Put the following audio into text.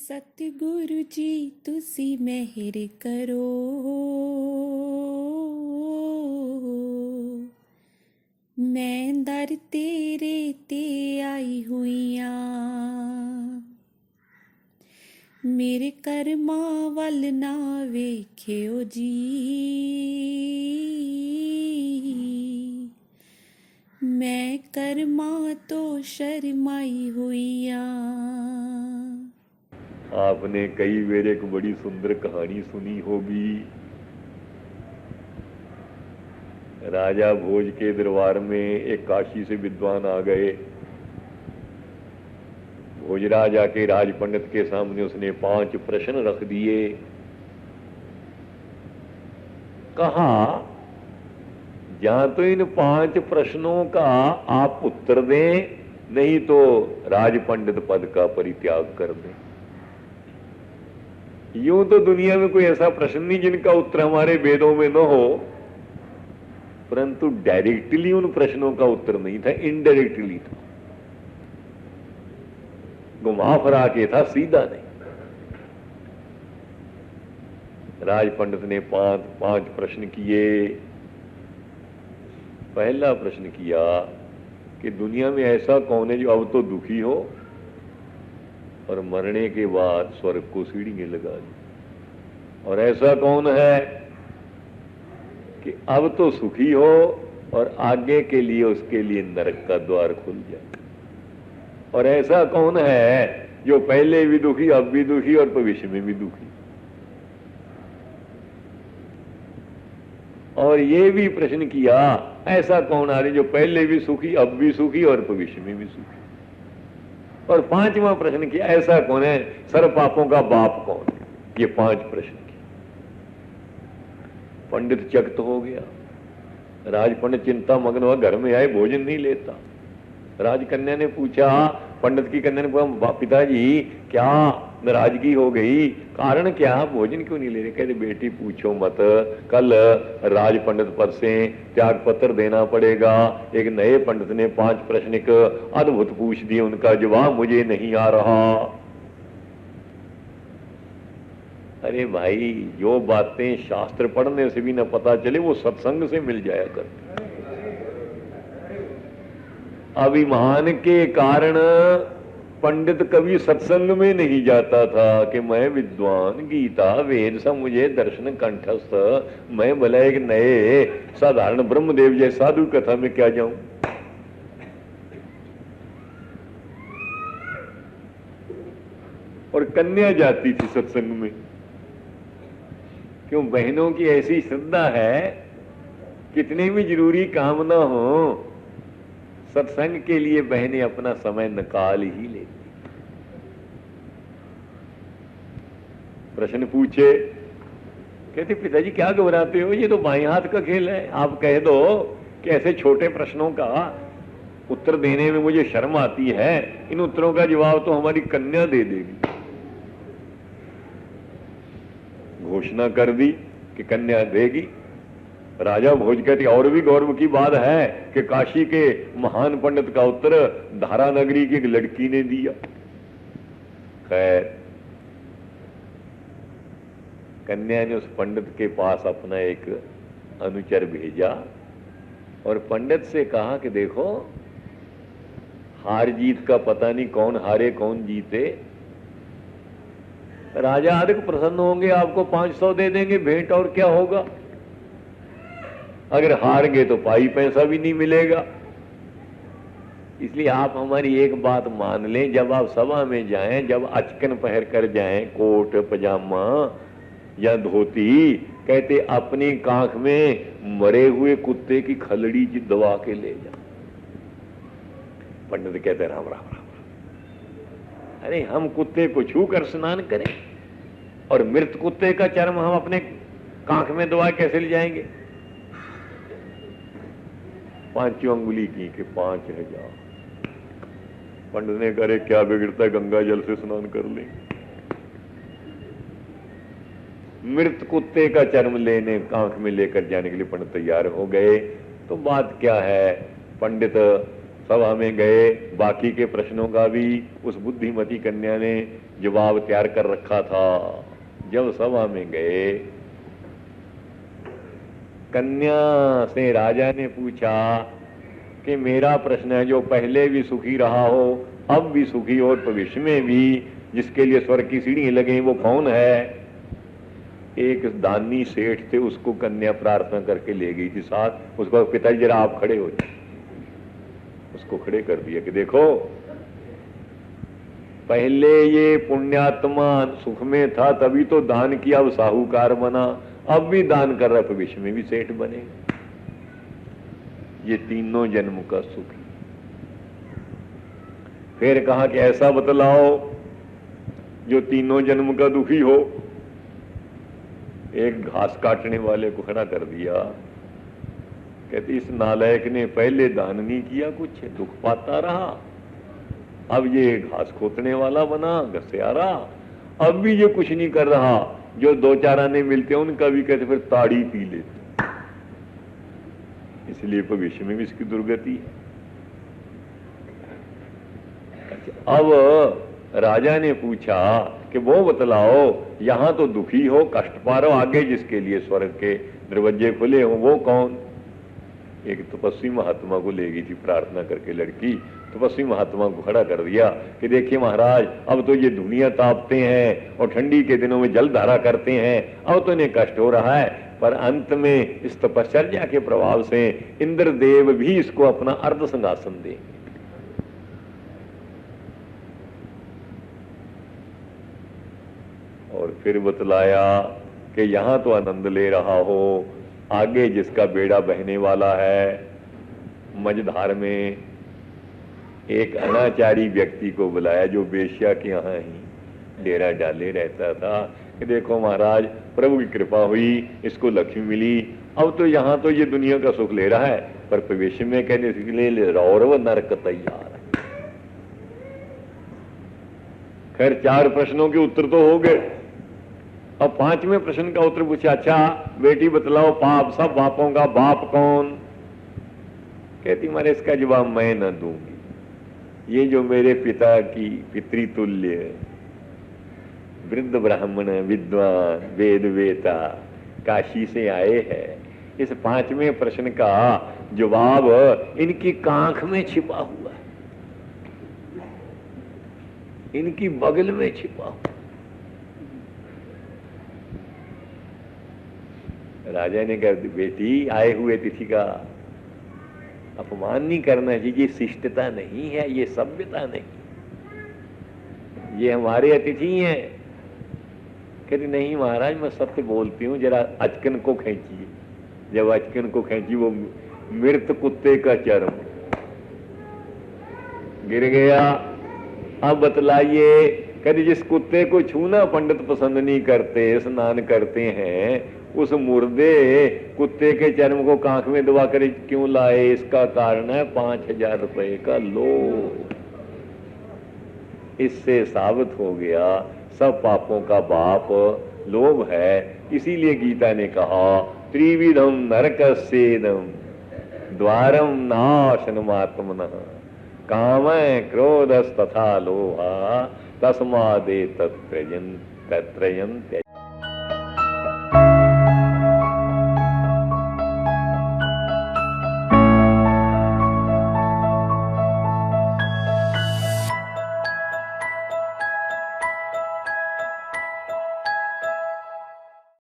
सतगुरु जी तुसी मेहर करो, मैं दर तेरे ते आई हुईया। मेरे कर्मा वल ना वेख्यो जी, मैं कर्मा तो शर्माई हुईया। आपने कई बार एक बड़ी सुंदर कहानी सुनी होगी। राजा भोज के दरबार में एक काशी से विद्वान आ गए। भोजराज आके राज पंडित के सामने उसने 5 प्रश्न रख दिए। कहा, या तो इन 5 प्रश्नों का आप उत्तर दें, नहीं तो राज पंडित पद का परित्याग कर दें। यूं तो दुनिया में कोई ऐसा प्रश्न नहीं जिनका उत्तर हमारे वेदों में न हो, परंतु डायरेक्टली उन प्रश्नों का उत्तर नहीं था, इनडायरेक्टली था, घुमा फिरा के था, सीधा नहीं। राज पंडित ने 5 प्रश्न किए। पहला प्रश्न किया कि दुनिया में ऐसा कौन है जो अब तो दुखी हो और मरने के बाद स्वर्ग को सीढ़ियां लगा दी, और ऐसा कौन है कि अब तो सुखी हो और आगे के लिए उसके लिए नरक का द्वार खुल जाए, और ऐसा कौन है जो पहले भी दुखी, अब भी दुखी और भविष्य में भी दुखी। और ये भी प्रश्न किया, ऐसा कौन आ रही जो पहले भी सुखी, अब भी सुखी और भविष्य में भी सुखी। और 5वां प्रश्न किया, ऐसा कौन है, सर्व पापों का बाप कौन है। ये 5 प्रश्न किए। पंडित चकित हो गया। राज पंडित चिंता मग्न हुआ, घर में आए भोजन नहीं लेता। राजकन्या ने पूछा, पंडित की कन्या ने पूछा, पिताजी क्या नाराजगी हो गई, कारण क्या, भोजन क्यों नहीं ले रहे। कहते बेटी पूछो मत, कल राज पंडित पद से त्याग पत्र देना पड़ेगा। एक नए पंडित ने 5 प्रश्न एक अद्भुत पूछ दिए, उनका जवाब मुझे नहीं आ रहा। अरे भाई, जो बातें शास्त्र पढ़ने से भी न पता चले वो सत्संग से मिल जाया करती। अभिमान के कारण पंडित कभी सत्संग में नहीं जाता था कि मैं विद्वान, गीता वेद सब मुझे दर्शन कंठस्थ, मैं भला एक नए साधारण ब्रह्मदेव जैसे साधु कथा में क्या जाऊं। और कन्या जाती थी सत्संग में, क्यों, बहनों की ऐसी श्रद्धा है, कितने भी जरूरी काम ना हो, सत्संग के लिए बहनें अपना समय निकाल ही लेती। प्रश्न पूछे, कहते पिताजी क्या घबराते हो, ये तो बाएं हाथ का खेल है, आप कह दो कि ऐसे छोटे प्रश्नों का उत्तर देने में मुझे शर्म आती है, इन उत्तरों का जवाब तो हमारी कन्या दे देगी। घोषणा कर दी कि कन्या देगी। राजा भोज कहते और भी गौरव की बात है कि काशी के महान पंडित का उत्तर धारा नगरी की एक लड़की ने दिया। खैर, कन्या ने उस पंडित के पास अपना एक अनुचर भेजा और पंडित से कहा कि देखो, हार जीत का पता नहीं, कौन हारे कौन जीते, राजा अधिक प्रसन्न होंगे, आपको 500 दे देंगे भेंट, और क्या होगा। अगर हार गए तो पाई पैसा भी नहीं मिलेगा। इसलिए आप हमारी एक बात मान लें, जब आप सभा में जाएं, जब अचकन पहन कर जाएं, कोट पजामा या धोती, कहते अपनी कांख में मरे हुए कुत्ते की खलड़ी जी दबा के ले जाओ। पंडित कहते राम राम राम। अरे हम कुत्ते को छू कर स्नान करें और मृत कुत्ते का चर्म हम अपने कांख में दबा कैसे ले जाएंगे। 5 अंगुली की कि 5000। पंडित ने करे क्या बिगड़ता है, गंगा जल से स्नान कर ले। मृत कुत्ते का चर्म लेने कांख में लेकर जाने के लिए पंडित तैयार हो गए। तो बात क्या है, पंडित सभा में गए, बाकी के प्रश्नों का भी उस बुद्धिमती कन्या ने जवाब तैयार कर रखा था। जब सभा में गए, कन्या से राजा ने पूछा कि मेरा प्रश्न है, जो पहले भी सुखी रहा हो, अब भी सुखी और भविष्य में भी, जिसके लिए स्वर्ग की सीढ़ी लगे, वो कौन है? एक दानी सेठ थे, उसको कन्या प्रार्थना करके ले गई थी साथ। उसको पिताजी जरा आप खड़े हो जाए, उसको खड़े कर दिया कि देखो, पहले ये पुण्यात्मा सुख में था तभी तो दान किया, अब साहूकार बना, अब भी दान कर रहा है, भविष्य में भी सेठ बनेगा। ये तीनों जन्म का सुख। फिर कहा कि ऐसा बतलाओ जो तीनों जन्म का दुखी हो। एक घास काटने वाले को खड़ा कर दिया, कहते इस नालायक ने पहले दान नहीं किया, कुछ दुख पाता रहा, अब ये घास खोदने वाला बना, घसियारा, अब भी ये कुछ नहीं कर रहा। जो दो चार आने मिलते हैं उनका भी कहते फिर ताड़ी पी लेते, इसलिए भविष्य में भी इसकी दुर्गति है। अब राजा ने पूछा कि वो बतलाओ, यहां तो दुखी हो, कष्ट पा रहे हो, आगे जिसके लिए स्वर्ग के दरवाजे खुले हो वो कौन? एक तपस्वी महात्मा को ले गई थी प्रार्थना करके लड़की। तपस्वी महात्मा को खड़ा कर दिया कि देखिए महाराज, अब तो ये दुनिया तापते हैं और ठंडी के दिनों में जल धारा करते हैं, अब तो इन्हें कष्ट हो रहा है, पर अंत में इस तपश्चर्या के प्रभाव से इंद्रदेव भी इसको अपना अर्ध सिंहासन देंगे। और फिर बतलाया कि यहां तो आनंद ले रहा हो, आगे जिसका बेड़ा बहने वाला है। मझधार में एक अनाचारी व्यक्ति को बुलाया जो बेश्या के यहाँ ही डेरा डाले रहता था कि देखो महाराज, प्रभु की कृपा हुई, इसको लक्ष्मी मिली, अब तो यहाँ तो ये दुनिया का सुख ले रहा है, पर भविष्य में कहने के लिए रौरव नरक तैयार है। खैर 4 प्रश्नों के उत्तर तो हो गए। अब 5वें प्रश्न का उत्तर पूछा, अच्छा बेटी बतलाओ, पाप सब पापों का बाप कौन? कहती मारे इसका जवाब मैं न दूंगी, ये जो मेरे पिता की पितृतुल्य वृद्ध ब्राह्मण विद्वान वेद वेता काशी से आए हैं, इस 5वें प्रश्न का जवाब इनकी कांख में छिपा हुआ है, इनकी बगल में छिपा हुआ। राजा ने कहा बेटी, आए हुए अतिथि का अपमान नहीं करना चाहिए, ये शिष्टता नहीं है, ये सभ्यता नहीं, ये हमारे अतिथि हैं। कहती नहीं महाराज, मैं सत्य बोलती हूँ, जरा अचकन को खींचिए। जब अचकन को खींची, वो मृत कुत्ते का चर्म गिर गया। अब बतलाइए, कहती जिस कुत्ते को छूना पंडित पसंद नहीं करते, स्नान करते हैं, उस मुर्दे कुत्ते के चर्म को कांख में दबा कर क्यों लाए? इसका कारण है 5000 रुपए का लोभ। इससे साबित हो गया सब पापों का बाप लोभ है। इसीलिए गीता ने कहा त्रिविधम नरकस्येदम द्वारम नाशनमात्मनः कामः क्रोधस्तथा लोभः तस्मादेतत् त्रयं त्यज।